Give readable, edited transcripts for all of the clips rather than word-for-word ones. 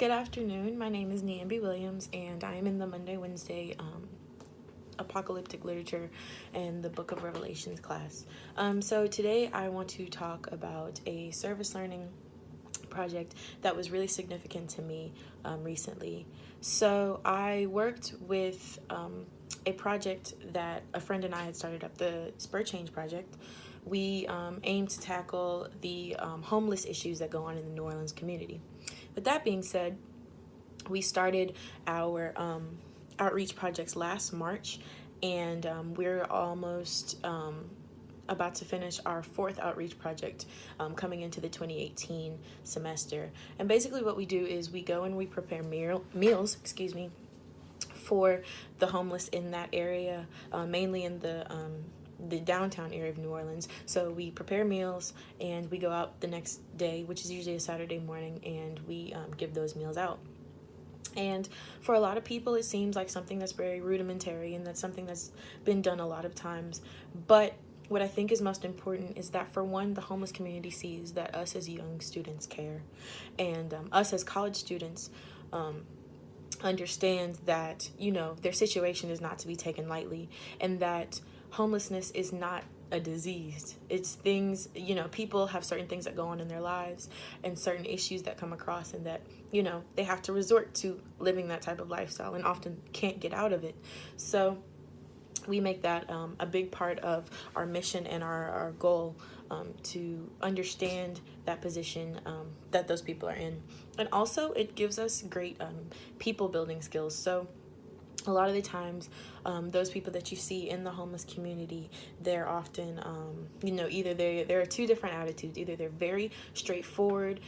Good afternoon. My name is Niambi Williams, and I am in the Monday, Wednesday apocalyptic literature and the Book of Revelations class. So today I want to talk about a service learning project that was really significant to me recently. So I worked with a project that a friend and I had started up, the Spur Change Project. We aim to tackle the homeless issues that go on in the New Orleans community. With that being said, we started our outreach projects last March, and we're almost about to finish our fourth outreach project coming into the 2018 semester. And basically what we do is we go and we prepare meals, for the homeless in that area, mainly in the downtown area of New Orleans. So we prepare meals and we go out the next day, which is usually a Saturday morning, and we give those meals out. And for a lot of people, it seems like something that's very rudimentary, and that's something that's been done a lot of times. But what I think is most important is that, for one, the homeless community sees that us as young students care, and us as college students understand that, their situation is not to be taken lightly, and that homelessness is not a disease. It's things, people have certain things that go on in their lives and certain issues that come across, and that, they have to resort to living that type of lifestyle and often can't get out of it. So we make that a big part of our mission and our goal, to understand that position that those people are in. And also it gives us great people building skills. So a lot of the times, those people that you see in the homeless community, they're often, either there are two different attitudes. Either they're very straightforward,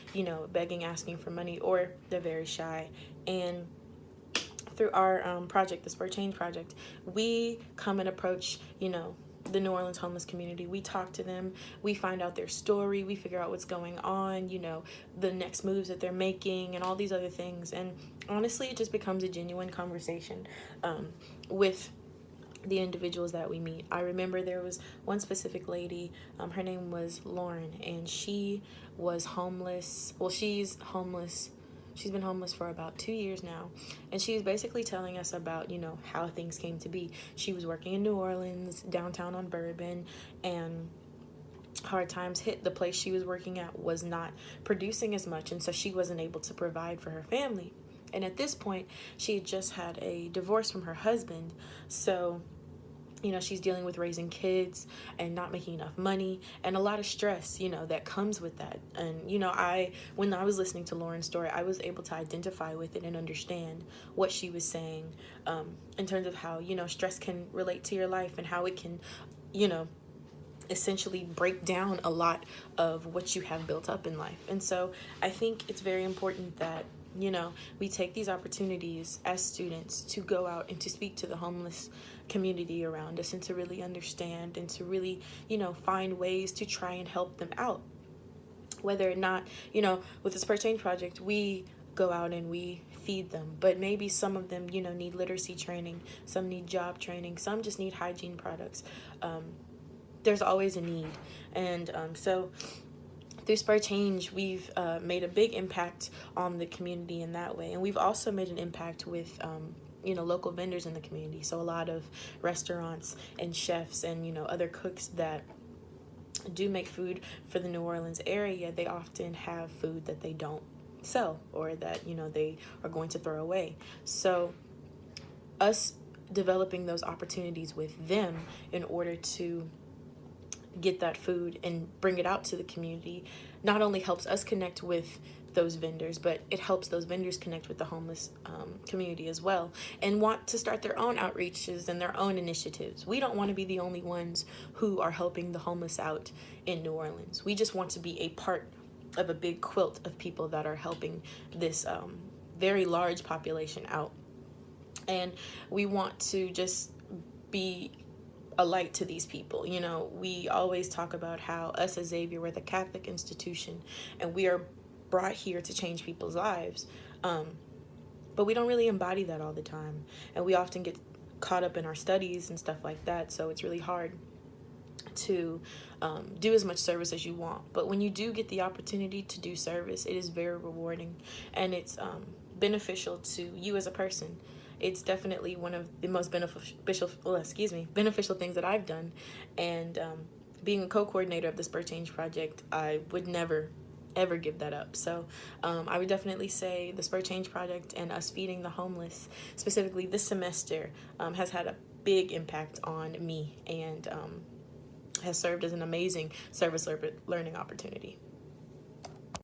begging, asking for money, or they're very shy. And through our project, the Spur Change Project, we come and approach, the New Orleans homeless community. We talk to them, we find out their story, we figure out what's going on, the next moves that they're making, and all these other things. And honestly, it just becomes a genuine conversation with the individuals that we meet. I remember there was one specific lady, her name was Lauren, and she was homeless. Well, she's homeless. She's been homeless for about 2 years now, and she's basically telling us about, how things came to be. She was working in New Orleans, downtown on Bourbon, and hard times hit. The place she was working at was not producing as much, and so she wasn't able to provide for her family. And at this point, she had just had a divorce from her husband, so she's dealing with raising kids and not making enough money, and a lot of stress, that comes with that. And, when I was listening to Lauren's story, I was able to identify with it and understand what she was saying, in terms of how, stress can relate to your life, and how it can, essentially break down a lot of what you have built up in life. And so I think it's very important that, we take these opportunities as students to go out and to speak to the homeless community around us, and to really understand, and to really, find ways to try and help them out. Whether or not, with the Spur Change Project, we go out and we feed them, but maybe some of them, need literacy training, some need job training, some just need hygiene products. There's always a need. And so through Spur Change, we've made a big impact on the community in that way. And we've also made an impact with, local vendors in the community. So a lot of restaurants and chefs and, other cooks that do make food for the New Orleans area, they often have food that they don't sell, or that, they are going to throw away. So us developing those opportunities with them in order to get that food and bring it out to the community not only helps us connect with those vendors, but it helps those vendors connect with the homeless community as well, and want to start their own outreaches and their own initiatives. We don't want to be the only ones who are helping the homeless out in New Orleans. We just want to be a part of a big quilt of people that are helping this very large population out. And we want to just be a light to these people. We always talk about how us as Xavier, we're the Catholic institution, and we are brought here to change people's lives. But we don't really embody that all the time. And we often get caught up in our studies and stuff like that, so it's really hard. to do as much service as you want. But when you do get the opportunity to do service, it is very rewarding, and it's beneficial to you as a person. It's definitely one of the most beneficial things that I've done. And being a co-coordinator of the Spur Change Project, I would never ever give that up. So I would definitely say the Spur Change Project and us feeding the homeless, specifically this semester, has had a big impact on me, and has served as an amazing service learning opportunity.